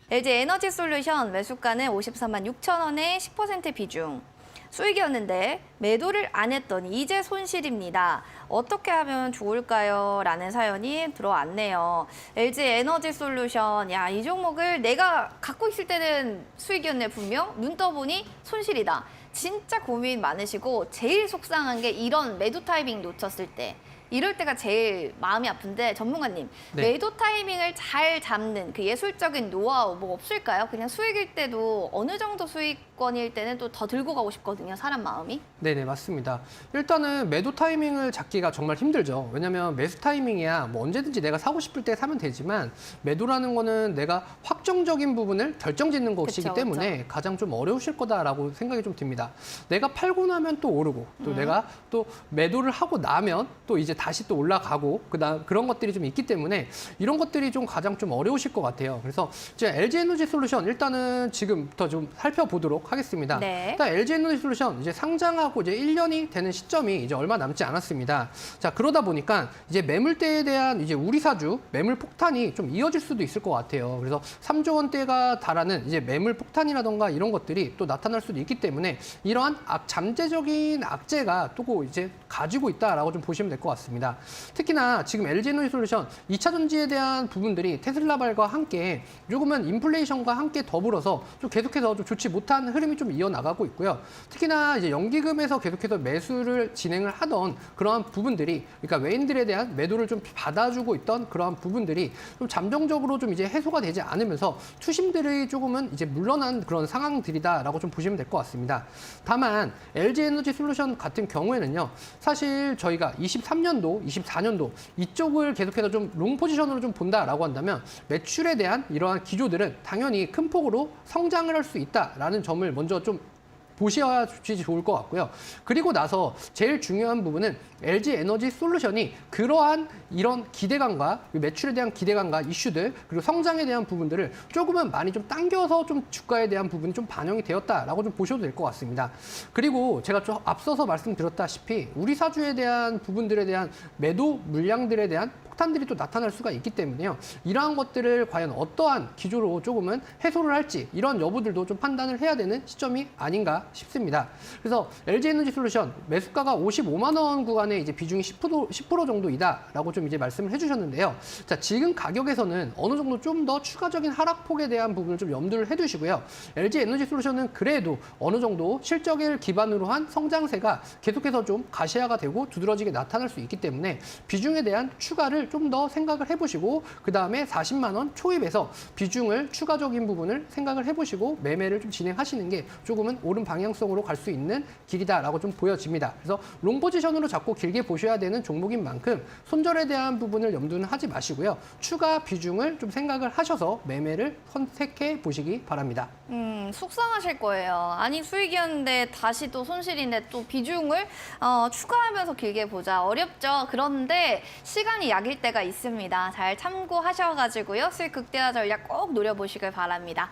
LG 에너지 솔루션 매수가는 54만 6천 원에 10% 비중. 수익이었는데 매도를 안 했더니 이제 손실입니다. 어떻게 하면 좋을까요? 라는 사연이 들어왔네요. LG 에너지 솔루션, 야, 이 종목을 내가 갖고 있을 때는 수익이었네 분명. 눈 떠보니 손실이다. 진짜 고민 많으시고 제일 속상한 게 이런 매도 타이밍 놓쳤을 때. 이럴 때가 제일 마음이 아픈데 전문가님, 네. 매도 타이밍을 잘 잡는 그 예술적인 노하우 뭐 없을까요? 그냥 수익일 때도 어느 정도 수익권일 때는 또 더 들고 가고 싶거든요, 사람 마음이. 네네, 맞습니다. 일단은 매도 타이밍을 잡기가 정말 힘들죠. 왜냐면 매수 타이밍이야 뭐 언제든지 내가 사고 싶을 때 사면 되지만 매도라는 거는 내가 확정적인 부분을 결정짓는 것이기 그쵸, 때문에 가장 좀 어려우실 거다라고 생각이 좀 듭니다. 내가 팔고 나면 또 오르고 또 내가 또 매도를 하고 나면 또 이제 다시 또 올라가고 그런 것들이 좀 있기 때문에 이런 것들이 좀 가장 좀 어려우실 것 같아요. 그래서 이제 LG 에너지 솔루션 일단은 지금부터 좀 살펴보도록 하겠습니다. 네. 일단 LG 에너지 솔루션 이제 상장하고 이제 1년이 되는 시점이 이제 얼마 남지 않았습니다. 자, 그러다 보니까 이제 매물대에 대한 이제 우리 사주 매물 폭탄이 좀 이어질 수도 있을 것 같아요. 그래서 3조 원대가 달하는 이제 매물 폭탄이라던가 이런 것들이 또 나타날 수도 있기 때문에 이러한 잠재적인 악재가 또 이제 가지고 있다라고 좀 보시면 될 것 같습니다. 특히나 지금 LG 에너지 솔루션 2차 전지에 대한 부분들이 테슬라발과 함께 조금은 인플레이션과 함께 더불어서 좀 계속해서 좀 좋지 못한 흐름이 좀 이어나가고 있고요. 특히나 이제 연기금에서 계속해서 매수를 진행을 하던 그러한 부분들이, 그러니까 외인들에 대한 매도를 좀 받아주고 있던 그러한 부분들이 좀 잠정적으로 좀 이제 해소가 되지 않으면서 투심들이 조금은 이제 물러난 그런 상황들이다라고 좀 보시면 될 것 같습니다. 다만 LG 에너지 솔루션 같은 경우에는요, 사실 저희가 23년도, 24년도 이쪽을 계속해서 좀 롱 포지션으로 좀 본다라고 한다면 매출에 대한 이러한 기조들은 당연히 큰 폭으로 성장을 할 수 있다라는 점을 먼저 좀 보셔야지 좋을 것 같고요. 그리고 나서 제일 중요한 부분은 LG 에너지 솔루션이 그러한 이런 기대감과 매출에 대한 기대감과 이슈들 그리고 성장에 대한 부분들을 조금은 많이 좀 당겨서 좀 주가에 대한 부분이 좀 반영이 되었다라고 좀 보셔도 될 것 같습니다. 그리고 제가 좀 앞서서 말씀드렸다시피 우리 사주에 대한 부분들에 대한 매도 물량들에 대한 폭탄들이 또 나타날 수가 있기 때문에요. 이러한 것들을 과연 어떠한 기조로 조금은 해소를 할지 이런 여부들도 좀 판단을 해야 되는 시점이 아닌가 싶습니다. 그래서 LG 에너지 솔루션 매수가가 55만 원 구간에 이제 비중이 10% 정도이다라고 좀 이제 말씀을 해주셨는데요. 자, 지금 가격에서는 어느 정도 좀 더 추가적인 하락폭에 대한 부분을 좀 염두를 해두시고요. LG 에너지 솔루션은 그래도 어느 정도 실적을 기반으로 한 성장세가 계속해서 좀 가시화가 되고 두드러지게 나타날 수 있기 때문에 비중에 대한 추가를 좀 더 생각을 해보시고 그 다음에 40만 원 초입에서 비중을 추가적인 부분을 생각을 해보시고 매매를 좀 진행하시는 게 조금은 옳은 방향성으로 갈 수 있는 길이다라고 좀 보여집니다. 그래서 롱 포지션으로 잡고 길게 보셔야 되는 종목인 만큼 손절에 대한 부분을 염두는 하지 마시고요. 추가 비중을 좀 생각을 하셔서 매매를 선택해 보시기 바랍니다. 속상하실 거예요. 아니 수익이었는데 다시 또 손실인데 또 비중을 추가하면서 길게 보자. 어렵죠. 그런데 시간이 약일 때가 있습니다. 잘 참고하셔가지고요. 수익 극대화 전략 꼭 노려보시길 바랍니다.